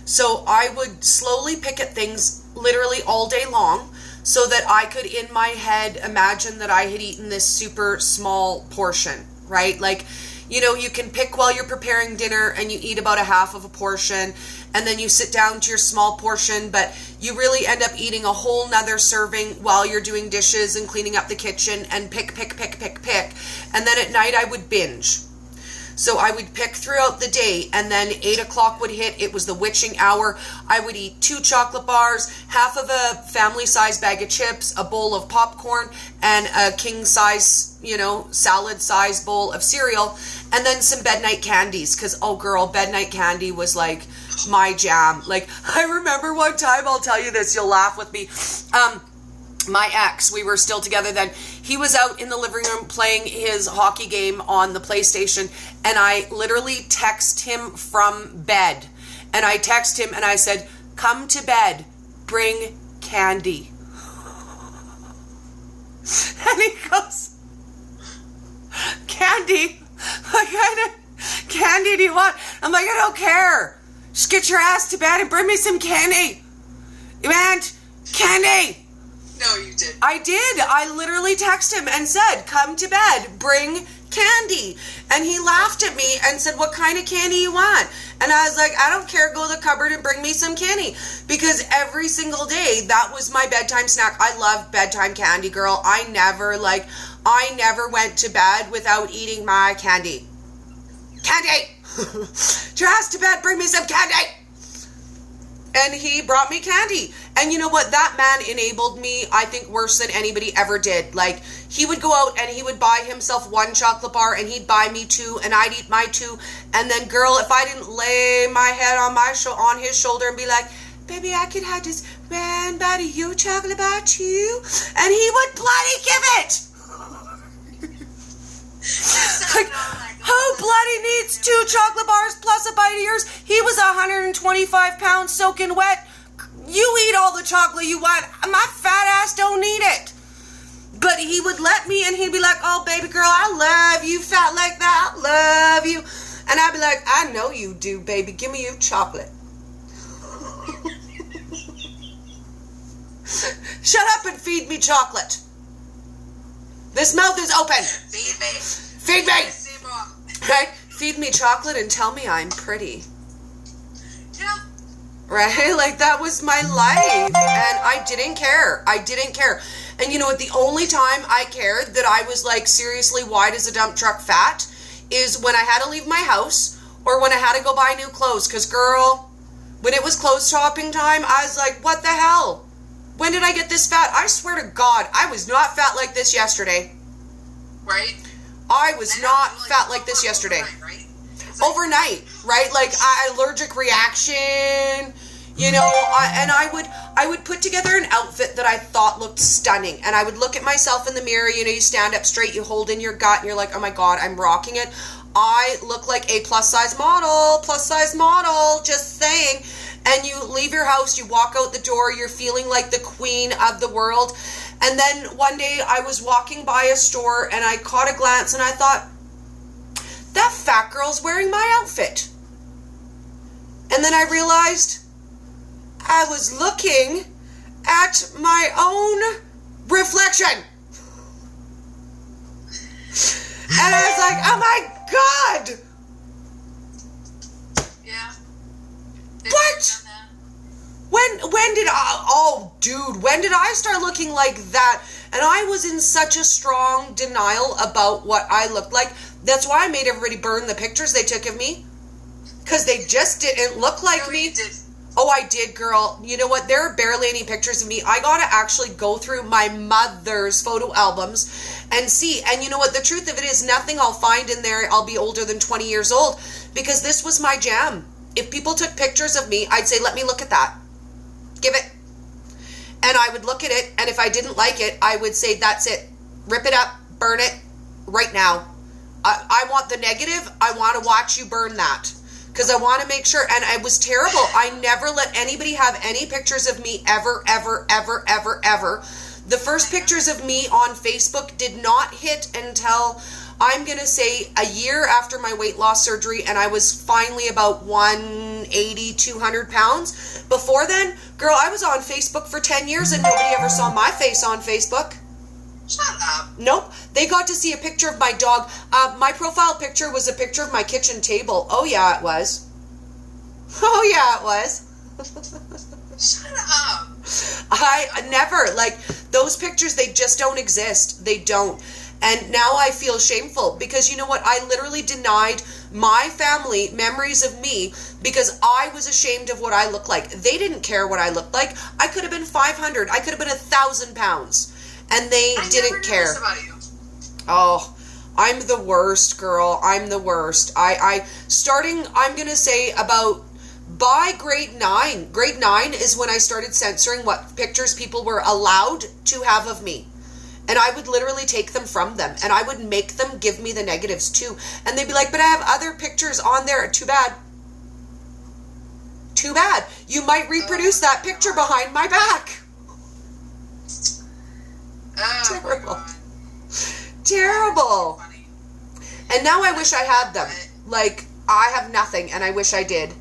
So I would slowly pick at things literally all day long so that I could, in my head, imagine that I had eaten this super small portion, right? Like, you know, you can pick while you're preparing dinner and you eat about a half of a portion, and then you sit down to your small portion, but you really end up eating a whole nother serving while you're doing dishes and cleaning up the kitchen, and pick. And then at night I would binge. So I would pick throughout the day, and then 8 o'clock would hit. It was the witching hour. I would eat 2 chocolate bars, half of a family-size bag of chips, a bowl of popcorn, and a king-size, you know, salad-size bowl of cereal, and then some bed night candies, because, oh girl, bed night candy was like my jam. Like, I remember one time, I'll tell you this, you'll laugh with me. My ex, we were still together then, he was out in the living room playing his hockey game on the PlayStation, and I literally text him from bed. And I text him and I said, come to bed, bring candy. And he goes, candy? What kind of candy do you want? I'm like, I don't care. Just get your ass to bed and bring me some candy. You want candy? No, you did. I did. I literally texted him and said, come to bed, bring candy. And he laughed at me and said, what kind of candy you want? And I was like, I don't care, go to the cupboard and bring me some candy. Because every single day, that was my bedtime snack. I love bedtime candy, girl. I never went to bed without eating my candy. Candy! Get your ass to bed, bring me some candy! And he brought me candy. And you know what? That man enabled me, I think, worse than anybody ever did. Like, he would go out and he would buy himself 1 chocolate bar and he'd buy me 2 and I'd eat my 2. And then, girl, if I didn't lay my head on his shoulder and be like, baby, I could have this one bite of your chocolate bar too. And he would bloody give it. Like, who bloody needs 2 chocolate bars plus a bite of yours? He was 125 pounds soaking wet. You eat all the chocolate you want. My fat ass don't need it. But he would let me, and he'd be like, oh, baby girl, I love you, fat like that. I love you. And I'd be like, I know you do, baby. Give me your chocolate. Shut up and feed me chocolate. This mouth is open. Feed me. Feed me. Right? Feed me chocolate and tell me I'm pretty. Yeah. Right? Like, that was my life. And I didn't care. And you know what? The only time I cared that I was like, seriously, why does a dump truck fat? Is when I had to leave my house or when I had to go buy new clothes. Because, girl, when it was clothes shopping time, I was like, what the hell? When did I get this fat? I swear to God, I was not fat like this yesterday. Right? I was not fat like this yesterday. Overnight, right? Like, allergic reaction, you know, and I would put together an outfit that I thought looked stunning, and I would look at myself in the mirror, you know, you stand up straight, you hold in your gut, and you're like, oh my God, I'm rocking it. I look like a plus size model, just saying. And you leave your house, you walk out the door, you're feeling like the queen of the world. And then one day I was walking by a store and I caught a glance and I thought, that fat girl's wearing my outfit. And then I realized I was looking at my own reflection. And I was like, oh my God. Yeah. What? When did I start looking like that? And I was in such a strong denial about what I looked like. That's why I made everybody burn the pictures they took of me. Because they just didn't look like me. Oh, I did, girl. You know what? There are barely any pictures of me. I got to actually go through my mother's photo albums and see. And you know what? The truth of it is, nothing I'll find in there, I'll be older than 20 years old. Because this was my jam. If people took pictures of me, I'd say, let me look at that. Give it. And I would look at it, and if I didn't like it, I would say, that's it. Rip it up, burn it, right now. I want the negative. I want to watch you burn that. Because I want to make sure, and it was terrible. I never let anybody have any pictures of me ever, ever, ever, ever, ever. The first pictures of me on Facebook did not hit until, I'm going to say, a year after my weight loss surgery, and I was finally about 180, 200 pounds. Before then, girl, I was on Facebook for 10 years and nobody ever saw my face on Facebook. Shut up. Nope. They got to see a picture of my dog. My profile picture was a picture of my kitchen table. Oh, yeah, it was. Oh, yeah, it was. Shut up. I never, like, those pictures, they just don't exist. They don't. And now I feel shameful because, you know what? I literally denied my family memories of me because I was ashamed of what I looked like. They didn't care what I looked like. I could have been 500. I could have been 1,000 pounds. And they didn't care. About you. Oh, I'm the worst, girl. I'm the worst. I'm going to say about by grade 9. Grade 9 is when I started censoring what pictures people were allowed to have of me. And I would literally take them from them. And I would make them give me the negatives too. And they'd be like, but I have other pictures on there. Too bad. Too bad. You might reproduce that picture behind my back. Oh, Terrible. Terrible. And now I wish I had them. Like, I have nothing and I wish I did.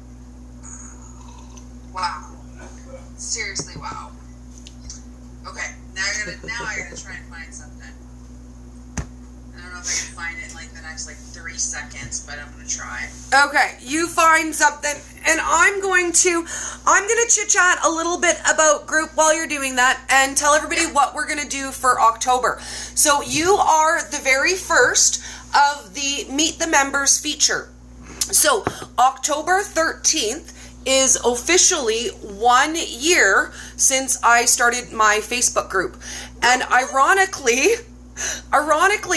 Wow. Seriously, wow. Okay, now I gotta try and find something. I don't know if I can find it in like the next 3 seconds, but I'm gonna try. Okay, you find something, and I'm gonna chit chat a little bit about group while you're doing that, and tell everybody what we're gonna do for October. So you are the very first of the Meet the Members feature. So October 13th is officially 1 year since I started my Facebook group. And ironically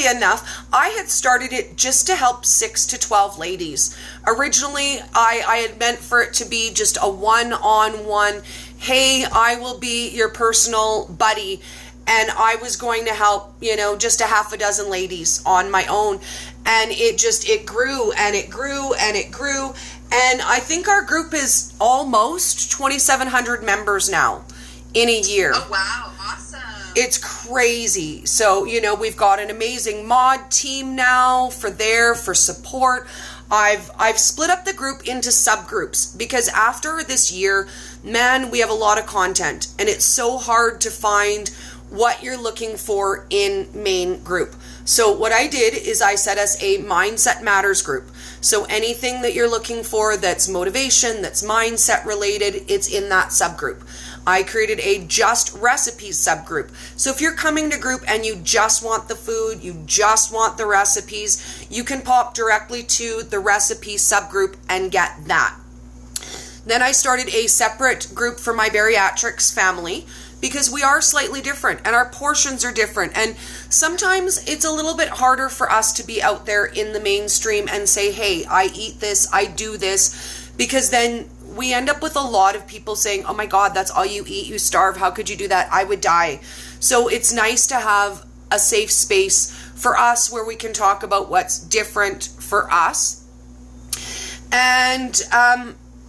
enough, I had started it just to help 6 to 12 ladies. Originally, I had meant for it to be just a one-on-one, hey, I will be your personal buddy. And I was going to help, just a half a dozen ladies on my own. And it grew and it grew and it grew. And I think our group is almost 2,700 members now in a year. Oh, wow. Awesome. It's crazy. So, we've got an amazing mod team now for support. I've split up the group into subgroups because after this year, man, we have a lot of content and it's so hard to find what you're looking for in main group. So what I did is I set us a Mindset Matters group. So anything that you're looking for that's motivation, that's mindset related, it's in that subgroup. I created a Just Recipes subgroup. So if you're coming to group and you just want the food, you just want the recipes, you can pop directly to the Recipes subgroup and get that. Then I started a separate group for my bariatrics family because we are slightly different and our portions are different. And sometimes it's a little bit harder for us to be out there in the mainstream and say, hey, I eat this, I do this, because then we end up with a lot of people saying, oh my God, that's all you eat, you starve, how could you do that? I would die. So it's nice to have a safe space for us where we can talk about what's different for us.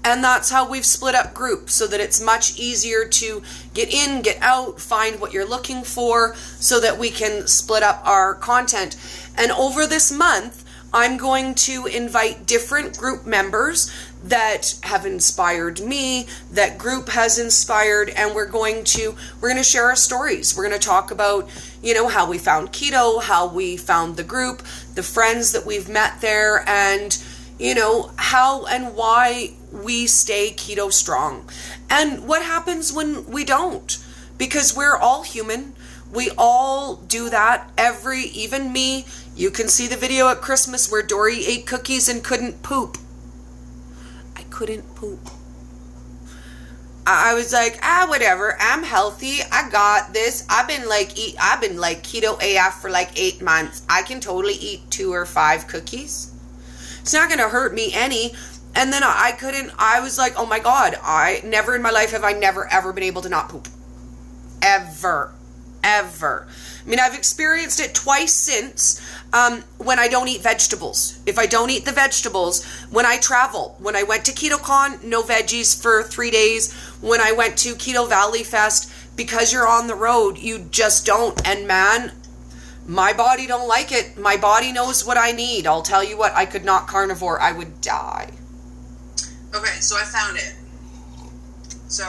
And that's how we've split up groups so that it's much easier to get in, get out, find what you're looking for so that we can split up our content. And over this month, I'm going to invite different group members that have inspired me, that group has inspired, and we're going to share our stories. We're going to talk about, how we found keto, how we found the group, the friends that we've met there, and how and why we stay keto strong and what happens when we don't, because we're all human. We all do that. Even me, you can see the video at Christmas where Dori ate cookies and couldn't poop. I couldn't poop. I was like, whatever. I'm healthy. I got this. I've been keto AF for 8 months. I can totally eat 2 or 5 cookies. It's not going to hurt me any. And then I was like, oh my God, never in my life have I never ever been able to not poop. Ever. ever. I mean, I've experienced it twice since, when I don't eat vegetables. If I don't eat the vegetables, when I travel, when I went to KetoCon, no veggies for 3 days. When I went to Keto Valley Fest, because you're on the road, you just don't. And man, my body don't like it. My body knows what I need. I'll tell you what, I could not carnivore. I would die. Okay, so I found it. So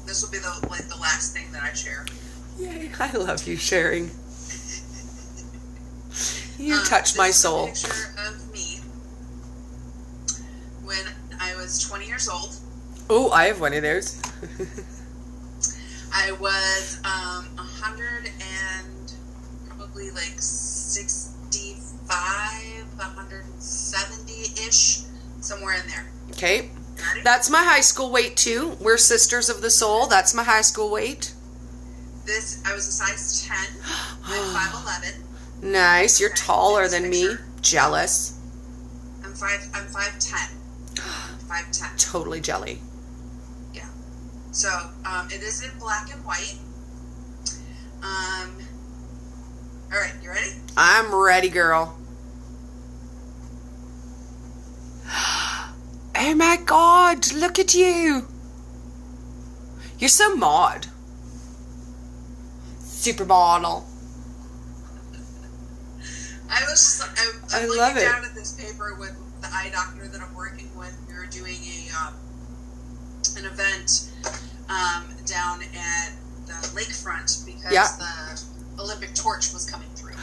this will be the last thing that I share. Yay, I love you sharing. You touch my soul. This is a picture of me when I was 20 years old. Oh, I have one of those. I was 100 and probably like 65, 170-ish, somewhere in there. Okay. That's my high school weight too. We're sisters of the soul. That's my high school weight. I was a size 10. I'm 5'11". Nice. You're taller than me. Jealous. I'm 5'10". 5'10". Totally jelly. Yeah. So, it is in black and white. All right, you ready? I'm ready, girl. Oh my God, look at you. You're so mod. Supermodel. I was I'm love looking it. down at this paper with the eye doctor that I'm working with. We were doing an event down at the lakefront because the Olympic torch was coming through.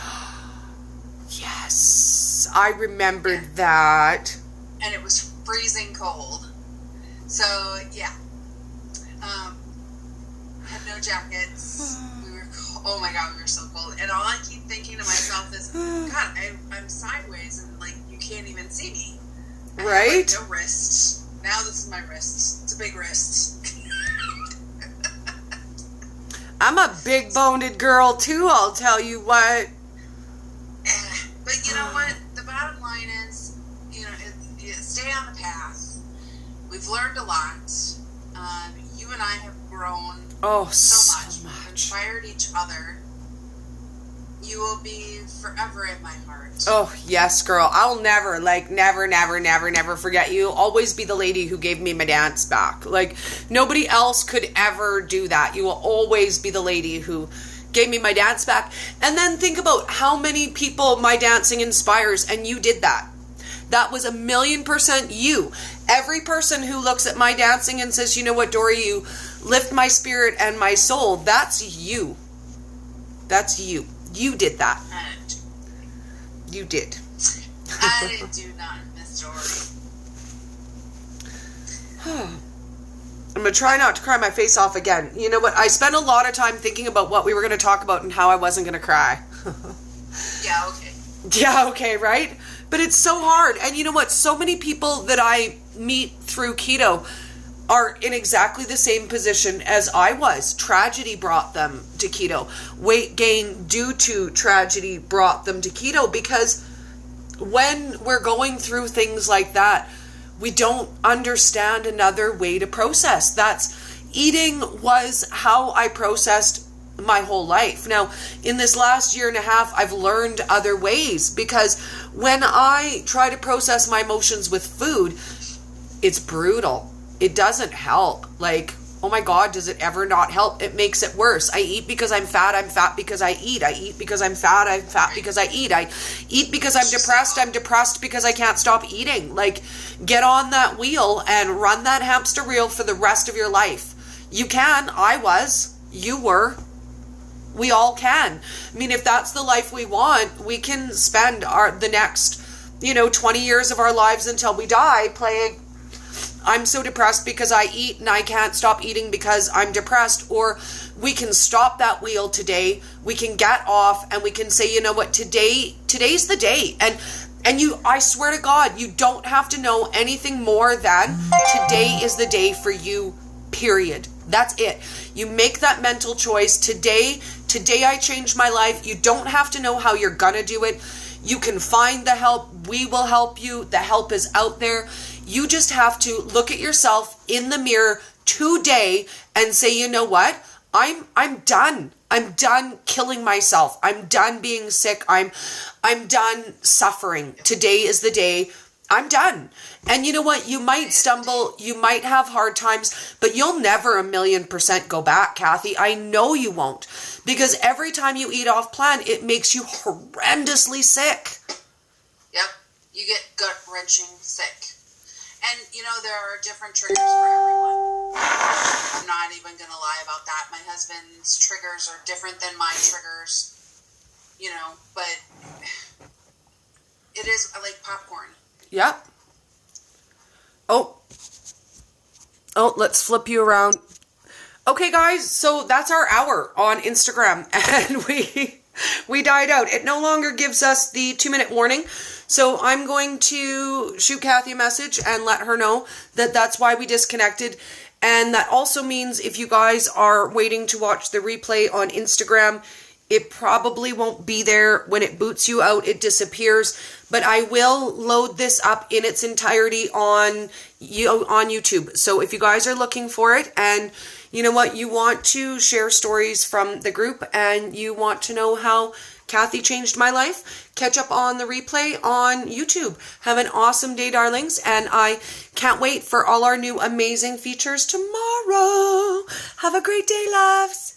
Yes, I remembered that. And it was freezing cold. So yeah, had no jackets. Oh my God, we were so cold. And all I keep thinking to myself is, God, I'm sideways and like you can't even see me. Right? I have, like, no wrist. Now this is my wrist. It's a big wrist. I'm a big boned girl too, I'll tell you what. But you know what? The bottom line is, stay on the path. We've learned a lot. You and I have grown so much. We've inspired each other. You will be forever in my heart. Oh, yes, girl. I'll never forget you. Always be the lady who gave me my dance back. Like, nobody else could ever do that. You will always be the lady who gave me my dance back. And then think about how many people my dancing inspires, and you did that. That was 1,000,000% you. Every person who looks at my dancing and says, you know what, Dori, you lift my spirit and my soul, that's you. That's you. You did that. You did. I do not, Miss Dori. I'm going to try not to cry my face off again. You know what? I spent a lot of time thinking about what we were going to talk about and how I wasn't going to cry. Yeah, okay. Yeah, okay, right? But it's so hard. And you know what? So many people that I meet through keto are in exactly the same position as I was. Tragedy brought them to keto. Weight gain due to tragedy brought them to keto, because when we're going through things like that, we don't understand another way to process. Eating was how I processed my whole life. Now, in this last year and a half, I've learned other ways, because when I try to process my emotions with food, it's brutal. It doesn't help. Like, oh my God, does it ever not help? It makes it worse. I eat because I'm fat because I eat. I eat because I'm fat because I eat. I eat because I'm depressed because I can't stop eating. Like, get on that wheel and run that hamster wheel for the rest of your life. You can. I was. You were. We all can. I mean, if that's the life we want, we can spend the next, 20 years of our lives until we die playing, I'm so depressed because I eat and I can't stop eating because I'm depressed. Or we can stop that wheel today. We can get off and we can say, you know what, today's the day. And I swear to God, you don't have to know anything more than today is the day for you, period. That's it. You make that mental choice. Today I changed my life. You don't have to know how you're gonna do it. You can find the help. We will help you. The help is out there. You just have to look at yourself in the mirror today and say, you know what? I'm done. I'm done killing myself. I'm done being sick. I'm done suffering. Today is the day. I'm done. And you know what? You might stumble. You might have hard times, but you'll never 1,000,000% go back, Cathy. I know you won't. Because every time you eat off plan, it makes you horrendously sick. Yep. You get gut-wrenching sick. And, you know, there are different triggers for everyone. I'm not even going to lie about that. My husband's triggers are different than my triggers, you know, but it is like popcorn. Yep. Oh, let's flip you around. Okay, guys, so that's our hour on Instagram, and we died out. It no longer gives us the 2-minute warning, so I'm going to shoot Cathy a message and let her know that that's why we disconnected. And that also means if you guys are waiting to watch the replay on Instagram, it probably won't be there. When it boots you out, it disappears. But I will load this up in its entirety on YouTube. So if you guys are looking for it and you know what, you want to share stories from the group and you want to know how Cathy changed my life, catch up on the replay on YouTube. Have an awesome day, darlings, and I can't wait for all our new amazing features tomorrow. Have a great day, loves.